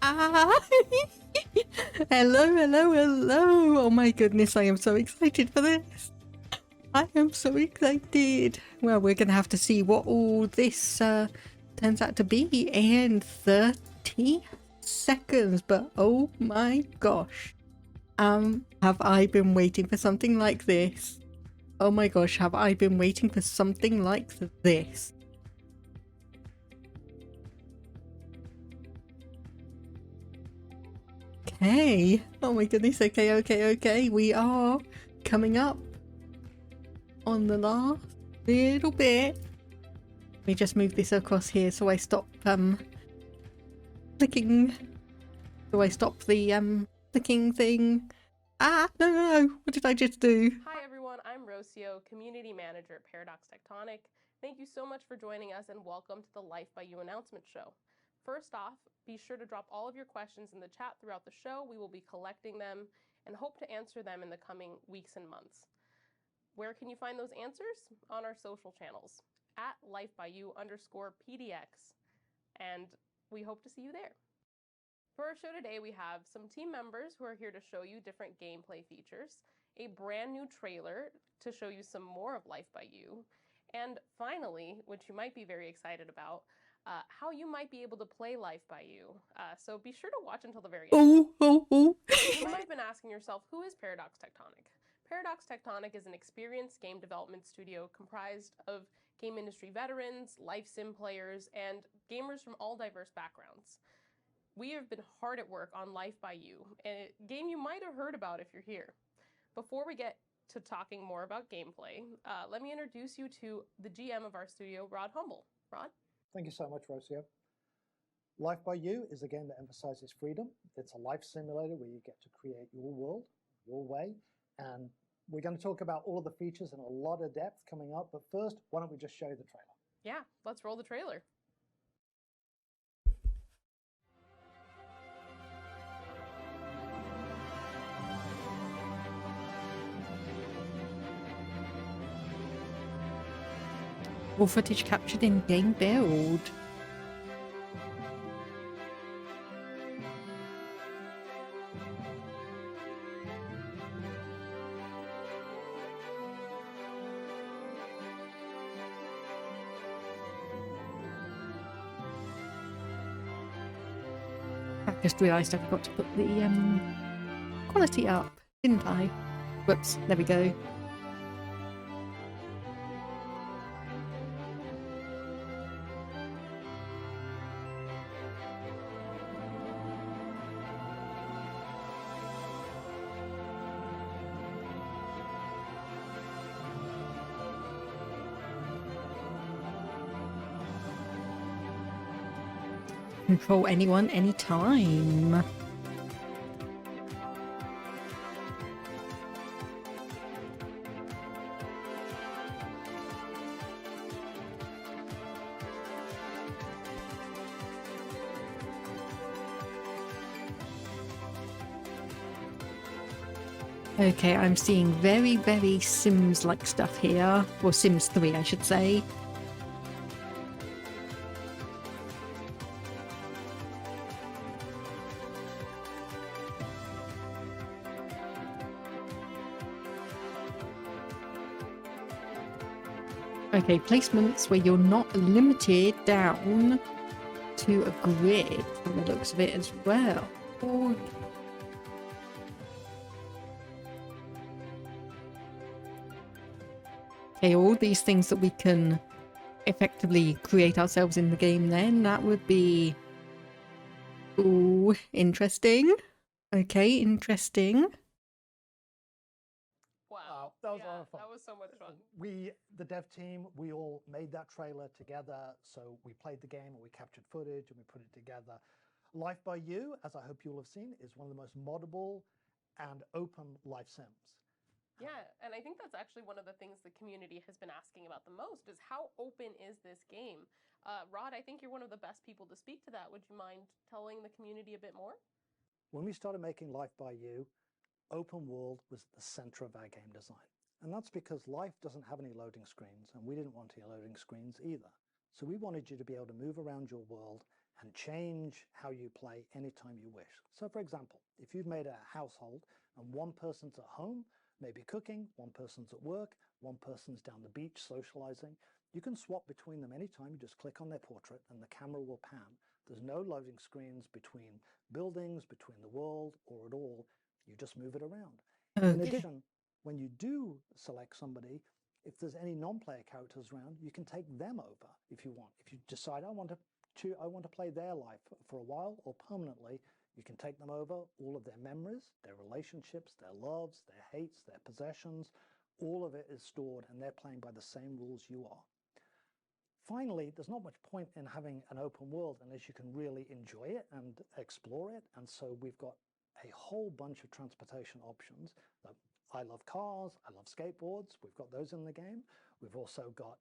Ah! Hello, hello, hello! Oh my goodness, I am so excited for this. I am so excited. Well, we're gonna have to see what all this turns out to be in 30 seconds, but oh my gosh. Have I been waiting for something like this? Oh my gosh, have I been waiting for something like this? Okay. Oh my goodness. Okay. We are coming up on the last little bit. Let me just move this across here so I stop clicking. So I stop the clicking thing. Ah, no. What did I just do? Hi everyone, I'm Rocio, Community Manager at Paradox Techtonic. Thank you so much for joining us and welcome to the Life by You announcement show. First off, be sure to drop all of your questions in the chat throughout the show. We will be collecting them and hope to answer them in the coming weeks and months. Where can you find those answers? On our social channels, at lifebyu_PDX, and we hope to see you there. For our show today, we have some team members who are here to show you different gameplay features, a brand new trailer to show you some more of Life by You, and finally, which you might be very excited about, how you might be able to play Life by You. So be sure to watch until the very end. Oh. You might have been asking yourself, who is Paradox Techtonic? Paradox Techtonic is an experienced game development studio comprised of game industry veterans, life sim players, and gamers from all diverse backgrounds. We have been hard at work on Life by You, a game you might have heard about if you're here. Before we get to talking more about gameplay, let me introduce you to the GM of our studio, Rod Humble. Rod? Thank you so much, Rocio. Life by You is a game that emphasizes freedom. It's a life simulator where you get to create your world, your way, and we're going to talk about all of the features in a lot of depth coming up, but first, why don't we just show you the trailer? Yeah, let's roll the trailer. All footage captured in game build. I just realised I forgot to put the quality up, didn't I? Whoops, there we go. Control anyone, anytime. Okay, I'm seeing very Sims-like stuff here. Or Sims 3, I should say. Okay, placements where you're not limited down to a grid from the looks of it as well. Okay, all these things that we can effectively create ourselves in the game then, that would be... Ooh, interesting. Okay, interesting. Wow. That was a lot of fun. That was so much fun. We, the dev team, we all made that trailer together. So we played the game and we captured footage and we put it together. Life by You, as I hope you'll have seen, is one of the most moddable and open life sims. Yeah, and I think that's actually one of the things the community has been asking about the most is how open is this game? Rod, I think you're one of the best people to speak to that. Would you mind telling the community a bit more? When we started making Life by You, open world was at the center of our game design. And that's because life doesn't have any loading screens, and we didn't want any loading screens either. So we wanted you to be able to move around your world and change how you play anytime you wish. So for example, if you've made a household and one person's at home, maybe cooking, one person's at work, one person's down the beach socializing, you can swap between them anytime. You just click on their portrait and the camera will pan. There's no loading screens between buildings, between the world, or at all. You just move it around. In addition, when you do select somebody, if there's any non-player characters around, you can take them over if you want. If you decide, I want to play their life for a while or permanently, you can take them over, all of their memories, their relationships, their loves, their hates, their possessions, all of it is stored and they're playing by the same rules you are. Finally, there's not much point in having an open world unless you can really enjoy it and explore it. And so we've got a whole bunch of transportation options. I love cars, I love skateboards, we've got those in the game. We've also got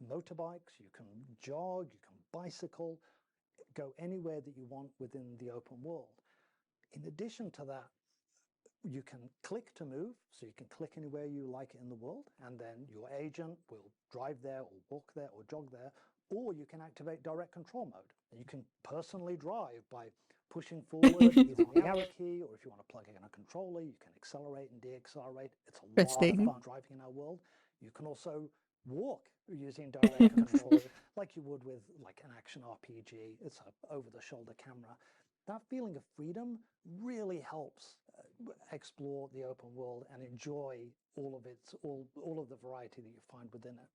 motorbikes, you can jog, you can bicycle, go anywhere that you want within the open world. In addition to that, you can click to move, so you can click anywhere you like in the world, and then your agent will drive there or walk there or jog there, or you can activate direct control mode. You can personally drive by pushing forward either the arrow key, or if you want to plug in a controller, you can accelerate and de-accelerate. It's a lot of fun driving in our world. You can also walk using direct control like you would with like an action RPG. It's an over-the-shoulder camera. That feeling of freedom really helps explore the open world and enjoy all of the variety that you find within it.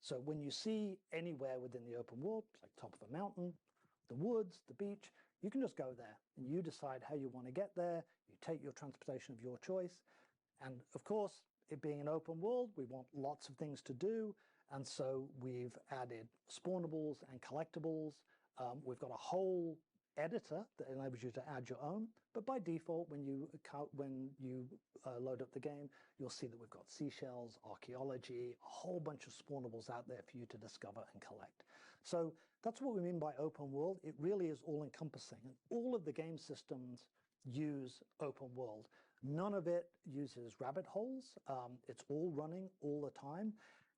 So when you see anywhere within the open world, like top of a mountain, the woods, the beach, you can just go there and you decide how you want to get there. You take your transportation of your choice. And of course, it being an open world, we want lots of things to do. And so we've added spawnables and collectibles. We've got a whole editor that enables you to add your own, but by default, when you load up the game, you'll see that we've got seashells, archaeology, a whole bunch of spawnables out there for you to discover and collect. So that's what we mean by open world. It really is all-encompassing, and all of the game systems use open world. None of it uses rabbit holes. It's all running all the time,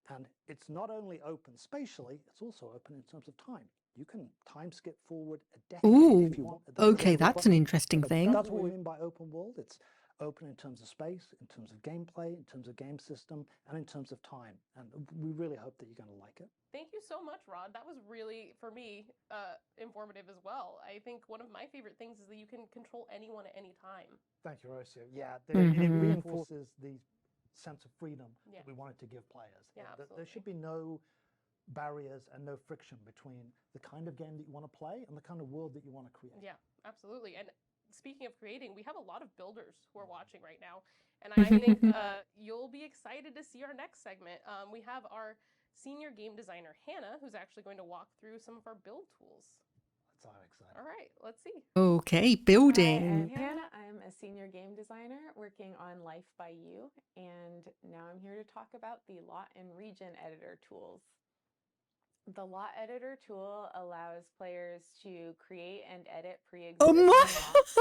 and it's not only open spatially, it's also open in terms of time. You can time skip forward a decade if you want. Okay, that's an interesting thing. That's what we mean by open world. It's open in terms of space, in terms of gameplay, in terms of game system, and in terms of time. And we really hope that you're going to like it. Thank you so much, Rod. That was really, for me, informative as well. I think one of my favorite things is that you can control anyone at any time. Thank you, Rocio. Yeah, it reinforces the sense of freedom that we wanted to give players. Yeah, there should be no barriers and no friction between the kind of game that you want to play and the kind of world that you want to create. Yeah, absolutely. And speaking of creating, we have a lot of builders who are watching right now. And I think you'll be excited to see our next segment. We have our senior game designer, Hannah, who's actually going to walk through some of our build tools. That's so exciting. All right, let's see. Okay, building. Hi, I'm Hannah. I'm a senior game designer working on Life by You. And now I'm here to talk about the lot and region editor tools. The lot editor tool allows players to create and edit pre-existing lots.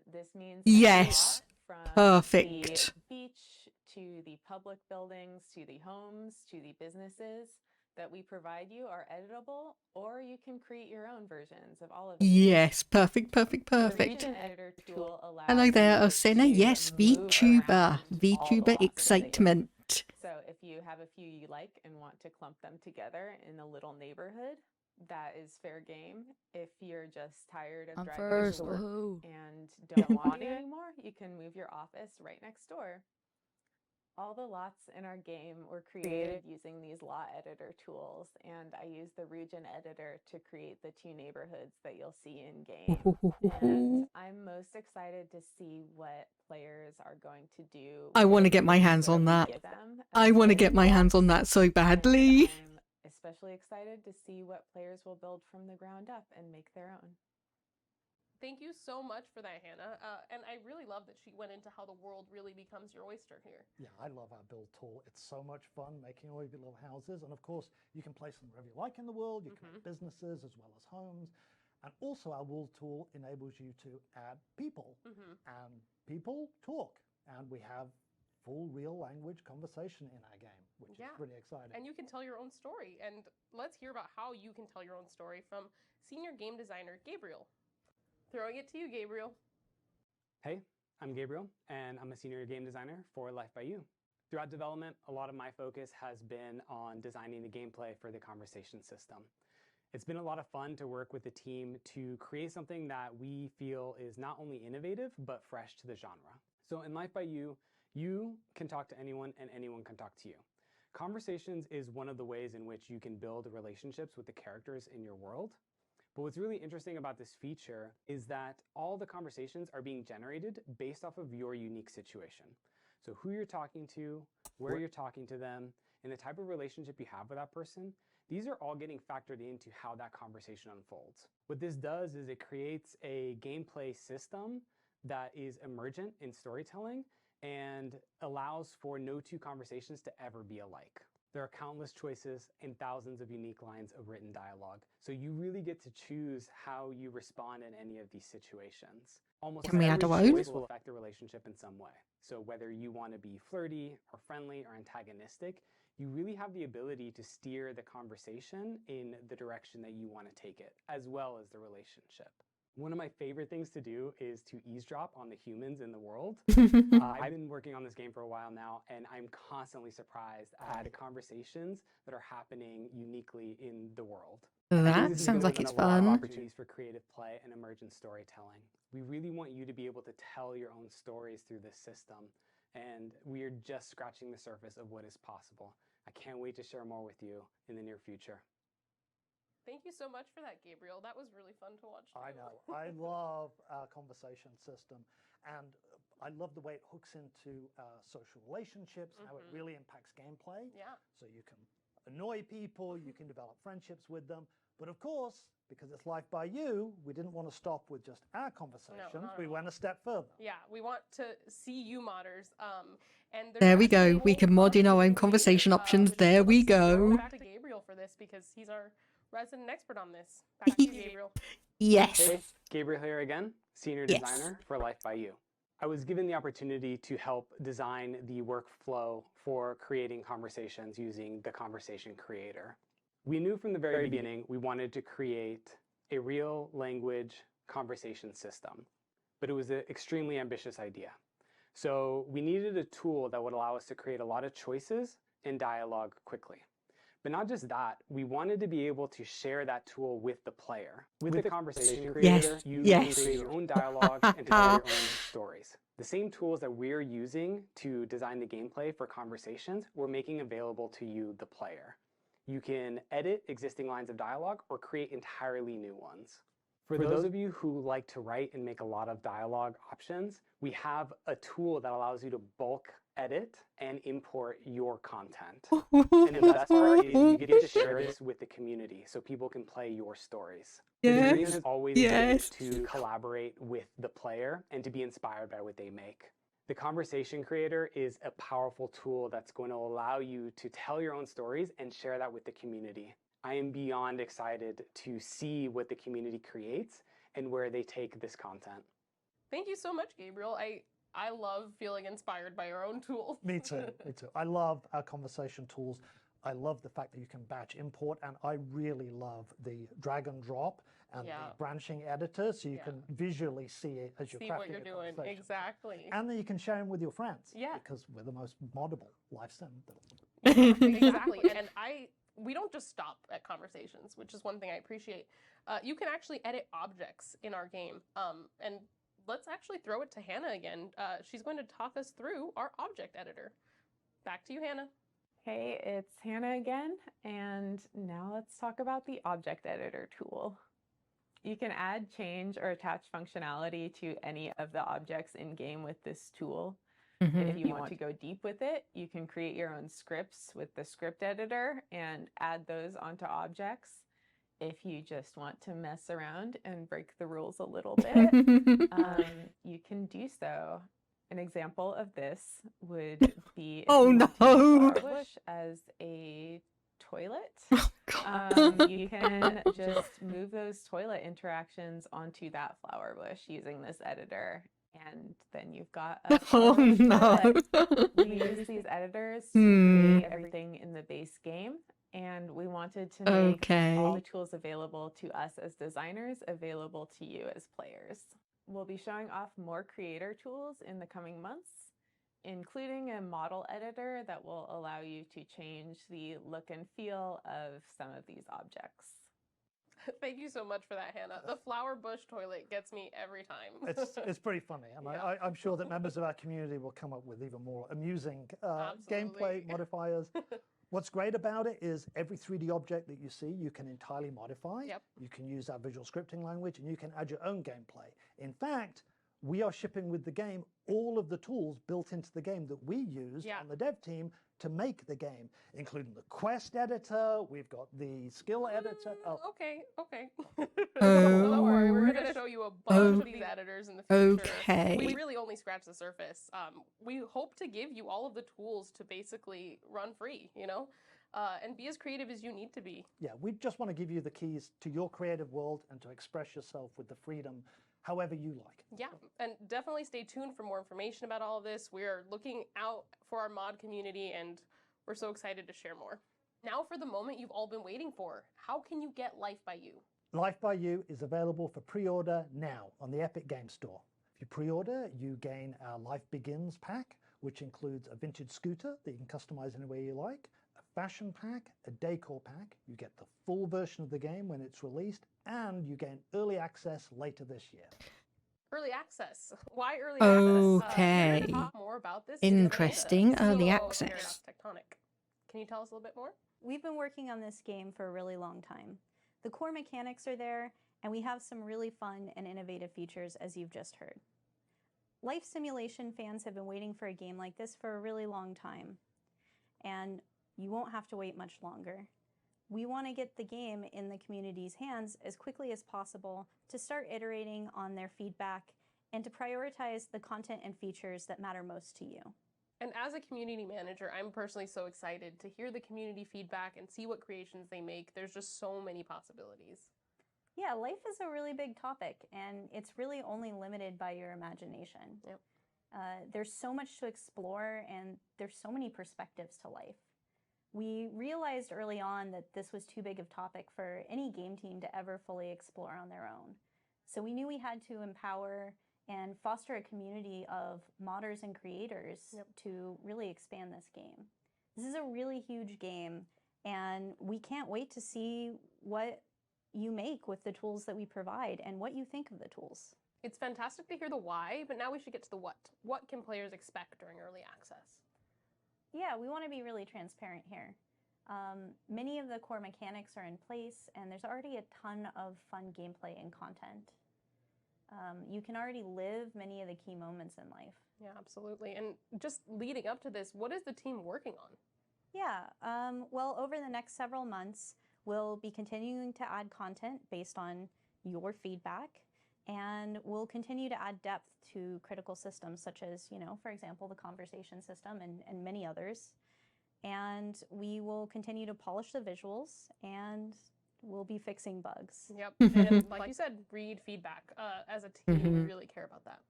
This means yes, from perfect. the beach to the public buildings to the homes to the businesses that we provide you are editable, or you can create your own versions of all of them. Yes, perfect. The region editor tool allows Hello there, you Osena. to Yes, move VTuber. around all the VTuber lots in the game. excitement. So if you have a few you like and want to clump them together in a little neighborhood, that is fair game. If you're just tired of driving to work and don't want to anymore, you can move your office right next door. All the lots in our game were created using these lot editor tools, and I use the region editor to create the two neighborhoods that you'll see in game. And I'm most excited to see what players are going to do. I want to get my hands on that. I want to get my hands on that so badly. I'm especially excited to see what players will build from the ground up and make their own. Thank you so much for that, Hannah. And I really love that she went into how the world really becomes your oyster here. Yeah, I love our build tool. It's so much fun making all of your little houses. And of course, you can place them wherever you like in the world. You can make businesses as well as homes. And also our world tool enables you to add people. And people talk. And we have full real language conversation in our game, which is pretty exciting. And you can tell your own story. And let's hear about how you can tell your own story from senior game designer Gabriel. Throwing it to you, Gabriel. Hey, I'm Gabriel, and I'm a senior game designer for Life by You. Throughout development, a lot of my focus has been on designing the gameplay for the conversation system. It's been a lot of fun to work with the team to create something that we feel is not only innovative, but fresh to the genre. So in Life by You, you can talk to anyone and anyone can talk to you. Conversations is one of the ways in which you can build relationships with the characters in your world. But what's really interesting about this feature is that all the conversations are being generated based off of your unique situation. So who you're talking to, where you're talking to them, and the type of relationship you have with that person, these are all getting factored into how that conversation unfolds. What this does is it creates a gameplay system that is emergent in storytelling and allows for no two conversations to ever be alike. There are countless choices and thousands of unique lines of written dialogue, so you really get to choose how you respond in any of these situations. Almost Can we add a every vote? choice will affect the relationship in some way. So whether you want to be flirty or friendly or antagonistic, you really have the ability to steer the conversation in the direction that you want to take it, as well as the relationship. One of my favorite things to do is to eavesdrop on the humans in the world. I've been working on this game for a while now, and I'm constantly surprised at the conversations that are happening uniquely in the world. That sounds like it's fun. Opportunities for creative play and emergent storytelling. We really want you to be able to tell your own stories through this system, and we are just scratching the surface of what is possible. I can't wait to share more with you in the near future. Thank you so much for that, Gabriel. That was really fun to watch, too. I know. I love our conversation system, and I love the way it hooks into social relationships, how it really impacts gameplay. Yeah. So you can annoy people, you can develop friendships with them. But of course, because it's Life by You, we didn't want to stop with just our conversations. We went a step further. Yeah, we want to see you modders. And There we go. We can mod in our own conversation options. There we go. Back to Gabriel for this because he's our resident expert on this. Back to you, Gabriel. Yes. Hey, Gabriel here again, senior designer for Life by You. I was given the opportunity to help design the workflow for creating conversations using the Conversation Creator. We knew from the very beginning we wanted to create a real language conversation system, but it was an extremely ambitious idea. So we needed a tool that would allow us to create a lot of choices and dialogue quickly. But not just that, we wanted to be able to share that tool with the player. With the Conversation Creator, you can create your own dialogue and tell your own stories. The same tools that we're using to design the gameplay for conversations, we're making available to you, the player. You can edit existing lines of dialogue or create entirely new ones. For those of you who like to write and make a lot of dialogue options, we have a tool that allows you to bulk edit and import your content. And the best part is you get to share this with the community so people can play your stories. The dream has always been to collaborate with the player and to be inspired by what they make. The Conversation Creator is a powerful tool that's going to allow you to tell your own stories and share that with the community. I am beyond excited to see what the community creates and where they take this content. Thank you so much, Gabriel. I love feeling inspired by your own tools. Me too, me too. I love our conversation tools. I love the fact that you can batch import, and I really love the drag and drop and the branching editor, so you can visually see it as you're crafting what you're doing. Exactly. And then you can share them with your friends. Yeah. Because we're the most moddable live sim. Exactly. And we don't just stop at conversations, which is one thing I appreciate. You can actually edit objects in our game. And let's actually throw it to Hannah again. She's going to talk us through our object editor. Back to you, Hannah. Hey, it's Hannah again, and now let's talk about the object editor tool. You can add, change, or attach functionality to any of the objects in game with this tool. If you want to go deep with it, you can create your own scripts with the script editor and add those onto objects. If you just want to mess around and break the rules a little bit, you can do so. An example of this would be if you want to use flower bush as a toilet. You can just move those toilet interactions onto that flower bush using this editor. And then you've got a Oh no. we use these editors to create everything in the base game, and we wanted to make all the tools available to us as designers available to you as players. We'll be showing off more creator tools in the coming months, including a model editor that will allow you to change the look and feel of some of these objects. Thank you so much for that, Hannah. The flower bush toilet gets me every time. It's pretty funny, and Yeah. I'm sure that members of our community will come up with even more amusing Absolutely. gameplay modifiers. What's great about it is every 3D object that you see, you can entirely modify. Yep. You can use our visual scripting language, and you can add your own gameplay. In fact, we are shipping with the game all of the tools built into the game that we use on the dev team to make the game, including the quest editor. We've got the skill editor. Okay. Don't worry, we're going to show you a bunch of these editors in the future. Okay. We really only scratched the surface. We hope to give you all of the tools to basically run free, you know, and be as creative as you need to be. Yeah, we just want to give you the keys to your creative world and to express yourself with the freedom however you like. Yeah, and definitely stay tuned for more information about all of this. We are looking out for our mod community, and we're so excited to share more. Now for the moment you've all been waiting for. How can you get Life by You? Life by You is available for pre-order now on the Epic Game Store. If you pre-order, you gain our Life Begins pack, which includes a vintage scooter that you can customize any way you like, a fashion pack, a decor pack. You get the full version of the game when it's released, and you gain early access later this year. Early access. Why early access? Okay. Here to talk more about this. Interesting. Early COO of access. Paradox Techtonic. Can you tell us a little bit more? We've been working on this game for a really long time. The core mechanics are there, and we have some really fun and innovative features, as you've just heard. Life simulation fans have been waiting for a game like this for a really long time, and you won't have to wait much longer. We want to get the game in the community's hands as quickly as possible to start iterating on their feedback and to prioritize the content and features that matter most to you. And as a community manager, I'm personally so excited to hear the community feedback and see what creations they make. There's just so many possibilities. Yeah, life is a really big topic, and it's really only limited by your imagination. Yep. There's so much to explore, and there's so many perspectives to life. We realized early on that this was too big of a topic for any game team to ever fully explore on their own. So we knew we had to empower and foster a community of modders and creators to really expand this game. This is a really huge game, and we can't wait to see what you make with the tools that we provide and what you think of the tools. It's fantastic to hear the why, but now we should get to the what. What can players expect during early access? Yeah, we want to be really transparent here. Many of the core mechanics are in place, and there's already a ton of fun gameplay and content. You can already live many of the key moments in life. Yeah, absolutely. And just leading up to this, what is the team working on? Yeah, well, over the next several months, we'll be continuing to add content based on your feedback, and we'll continue to add depth to critical systems such as, for example, the conversation system and many others. And we will continue to polish the visuals, and we'll be fixing bugs. Yep, and like you said, read feedback. As a team, we really care about that.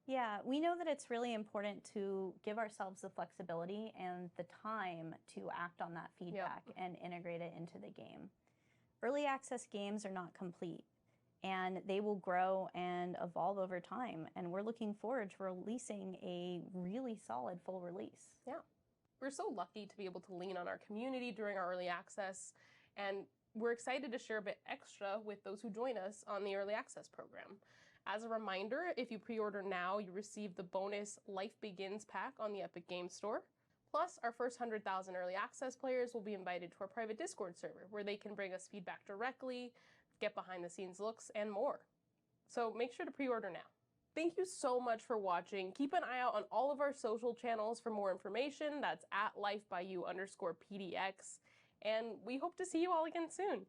Yeah, we know that it's really important to give ourselves the flexibility and the time to act on that feedback and integrate it into the game. Early access games are not complete, and they will grow and evolve over time, and we're looking forward to releasing a really solid full release. Yeah, we're so lucky to be able to lean on our community during our early access, and we're excited to share a bit extra with those who join us on the early access program. As a reminder, if you pre-order now, you receive the bonus Life Begins pack on the Epic Game Store. Plus, our first 100,000 early access players will be invited to our private Discord server, where they can bring us feedback directly, get behind-the-scenes looks, and more. So make sure to pre-order now. Thank you so much for watching. Keep an eye out on all of our social channels for more information. That's at lifebyyou_PDX. And we hope to see you all again soon.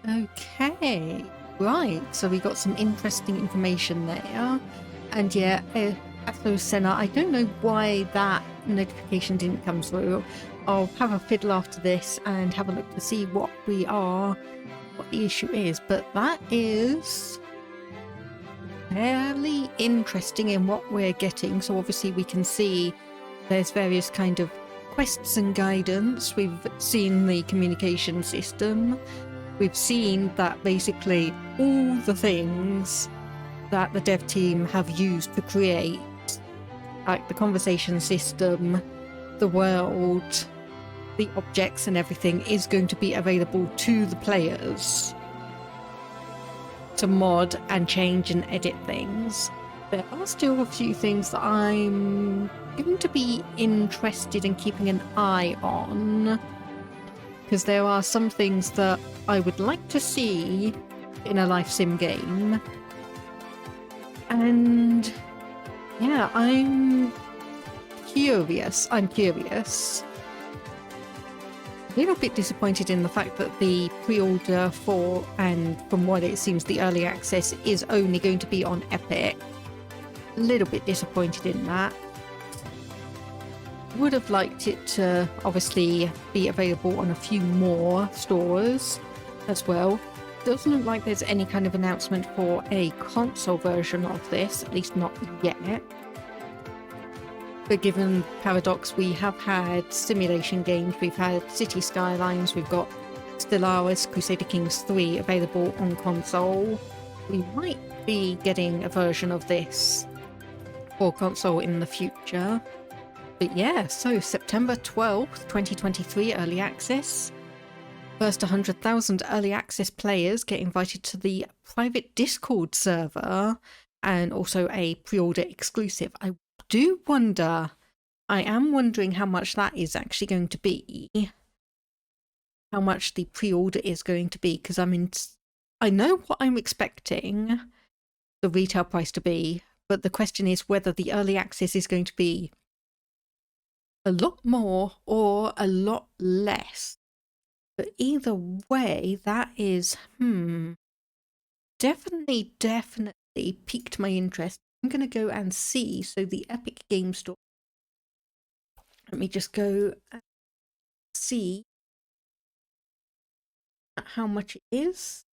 Okay, right. So we got some interesting information there. And yeah, Atho Senna, I don't know why that notification didn't come through. I'll have a fiddle after this and have a look to see what the issue is. But that is fairly interesting in what we're getting. So obviously we can see there's various kind of quests and guidance. We've seen the communication system. We've seen that basically all the things that the dev team have used to create, like the conversation system, the world, the objects and everything, is going to be available to the players to mod and change and edit things. There are still a few things that I'm going to be interested in keeping an eye on, because there are some things that I would like to see in a life sim game. And yeah, I'm curious. A little bit disappointed in the fact that the pre-order for, and from what it seems the early access, is only going to be on Epic. A little bit disappointed in that. Would have liked it to obviously be available on a few more stores as well. Doesn't look like there's any kind of announcement for a console version of this, at least not yet. But given Paradox, we have had simulation games, we've had City Skylines, we've got Stellaris, Crusader Kings 3 available on console. We might be getting a version of this for console in the future. But yeah, so September 12th, 2023, early access. First 100,000 early access players get invited to the private Discord server, and also a pre-order exclusive. I am wondering how much that is actually going to be. How much the pre-order is going to be, because I know what I'm expecting the retail price to be, but the question is whether the early access is going to be a lot more or a lot less. But either way, that is, definitely piqued my interest. I'm going to go and see. So the Epic Game Store. Let me just go and see how much it is.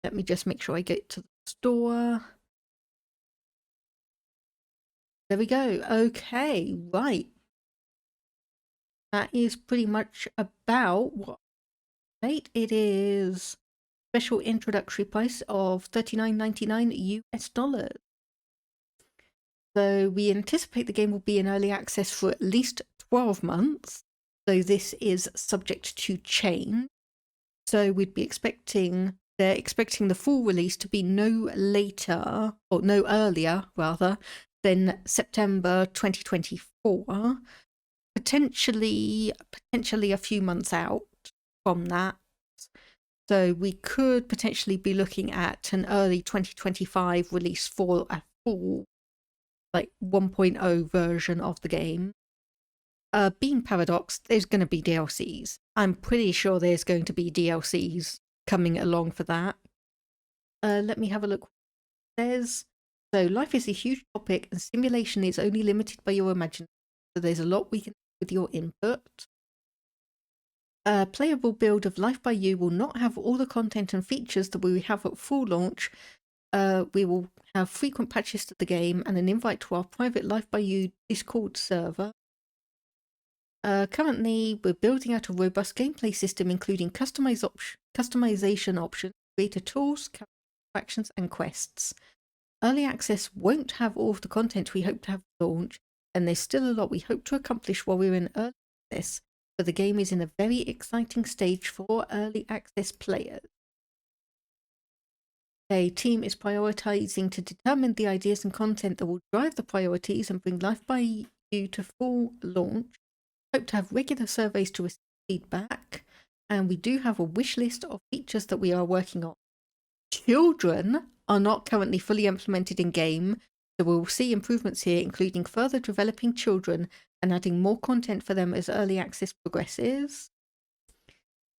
Let me just make sure I get to the store. There we go. Okay, right. That is pretty much about what rate it is. Special introductory price of $39.99 US. So we anticipate the game will be in early access for at least 12 months. So this is subject to change. So we'd be they're expecting the full release to be no earlier rather than September 2024. Potentially a few months out from that. So we could potentially be looking at an early 2025 release for a full 1.0 version of the game. Being Paradox, there's going to be DLCs. I'm pretty sure there's going to be DLCs coming along for that. Let me have a look what it says. So life is a huge topic and simulation is only limited by your imagination. So there's a lot we can do with your input. A playable build of Life by You will not have all the content and features that we have at full launch. We will have frequent patches to the game and an invite to our private Life by You Discord server. Currently, we're building out a robust gameplay system including customization options, creator tools, actions, and quests. Early access won't have all of the content we hope to have at launch, and there's still a lot we hope to accomplish while we're in early access, but the game is in a very exciting stage for early access players. A team is prioritizing to determine the ideas and content that will drive the priorities and bring Life by You to full launch. Hope to have regular surveys to receive feedback, and we do have a wish list of features that we are working on. Children are not currently fully implemented in game, so we'll see improvements here, including further developing children and adding more content for them as early access progresses.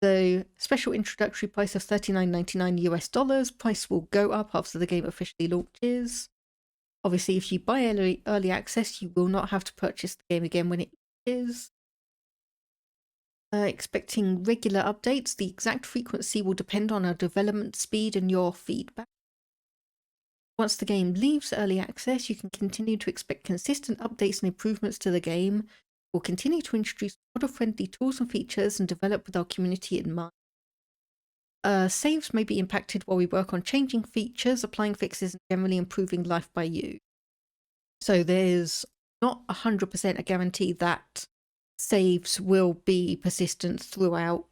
The special introductory price of $39.99 US. Price will go up after the game officially launches. Obviously, if you buy early access, you will not have to purchase the game again when it launches. Expecting regular updates. The exact frequency will depend on our development speed and your feedback. Once the game leaves early access, you can continue to expect consistent updates and improvements to the game. We'll continue to introduce model-friendly tools and features and develop with our community in mind. Saves may be impacted while we work on changing features, applying fixes, and generally improving life by you. So there's not 100% a guarantee that saves will be persistent throughout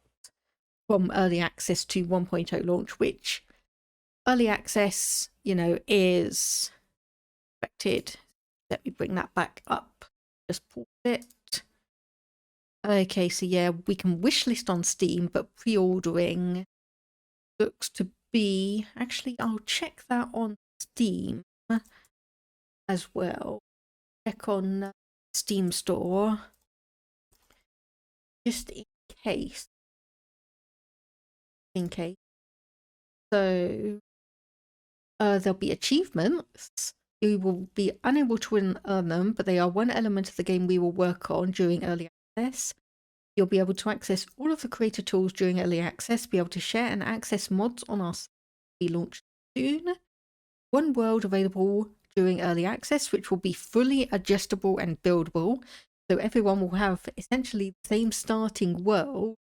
from early access to 1.0 launch, which early access, you know, is expected. Let me bring that back up. Just pause it. Okay, so yeah, we can wishlist on Steam, but pre-ordering looks to be... Actually, I'll check that on Steam as well. Check on Steam Store. Just in case. So, there'll be achievements. You will be unable to earn them, but they are one element of the game we will work on during early access. You'll be able to access all of the creator tools during early access, be able to share and access mods on our site to be launched soon. One world available during early access, which will be fully adjustable and buildable. So everyone will have essentially the same starting world,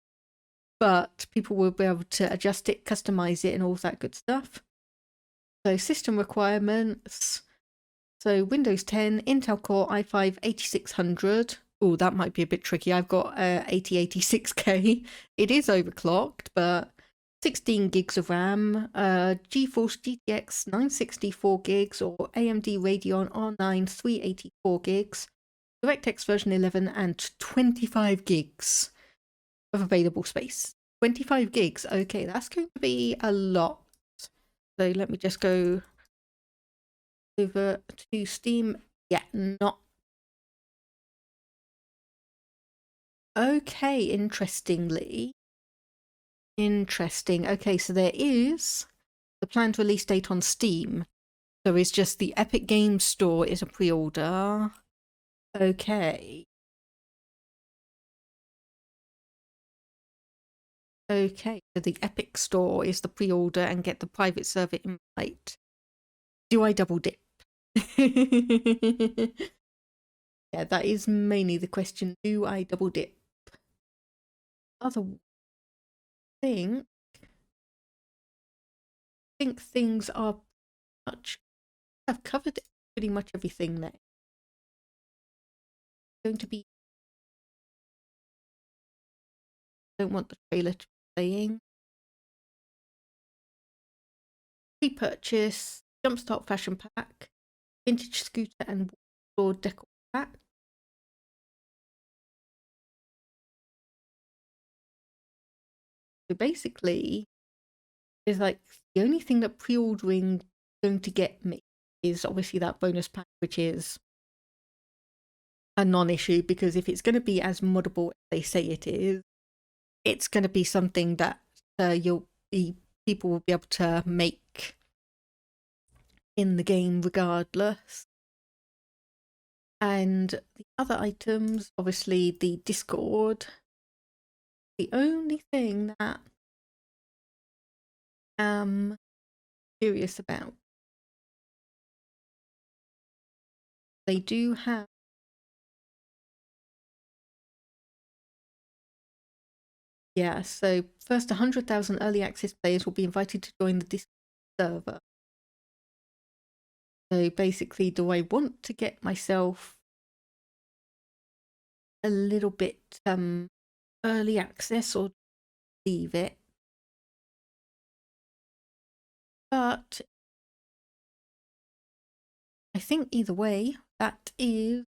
but people will be able to adjust it, customize it, and all that good stuff. So system requirements. So Windows 10, Intel Core i5-8600. Oh, that might be a bit tricky. I've got 8086K. It is overclocked, but 16 gigs of RAM, GeForce GTX 960 4 gigs, or AMD Radeon R9 384 gigs, DirectX version 11, and 25 gigs of available space. 25 gigs. Okay, that's going to be a lot. So let me just go over to Steam. Yeah, not. Okay, interesting. Okay, so there is the planned release date on Steam. So it's just the Epic Games Store is a pre-order. Okay. Okay, so the Epic Store is the pre-order and get the private server invite. Do I double dip? Yeah, that is mainly the question. Do I double dip? Other thing, I think things are much. I've covered pretty much everything there. Going to be. Don't want the trailer to be playing. Pre-purchase, Jumpstart Fashion Pack, Vintage Scooter and Warlord Decor Pack. So basically, it's like the only thing that pre-ordering is going to get me is obviously that bonus pack, which is a non-issue, because if it's going to be as moddable as they say it is, it's going to be something that people will be able to make in the game regardless. And the other items, obviously the Discord. The only thing that I'm curious about, they do have so first 100,000 early access players will be invited to join the Discord server. So basically, do I want to get myself a little bit early access or leave it? But I think either way, that is,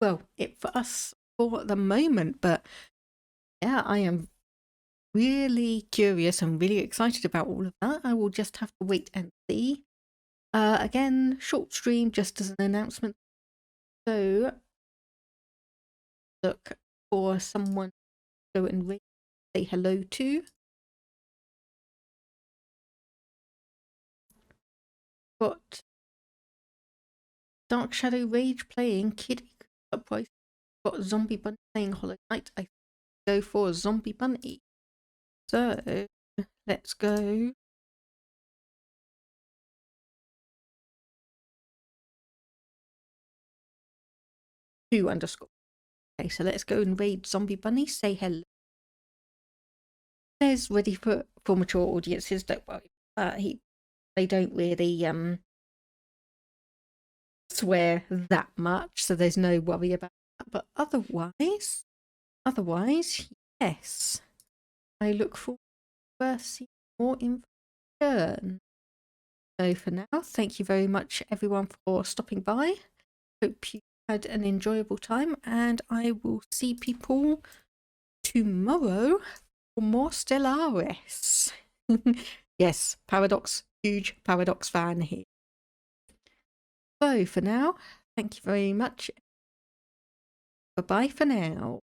well, it for us for the moment. But yeah, I am really curious and really excited about all of that. I will just have to wait and see. Again, short stream just as an announcement. So look for someone to go and say hello to. Got Dark Shadow Rage playing Kid Uprise. Got Zombie Bunny playing Hollow Knight. I go for Zombie Bunny. So let's go. _. Okay, so let's go and raid Zombie Bunny. Say hello. There's ready for mature audiences. Don't worry. They don't really swear that much, so there's no worry about that. But otherwise, yes, I look forward to seeing more information. So for now, thank you very much, everyone, for stopping by. Hope you had an enjoyable time, and I will see people tomorrow for more Stellaris. Yes, Paradox, huge Paradox fan here. So for now, thank you very much. Bye-bye for now.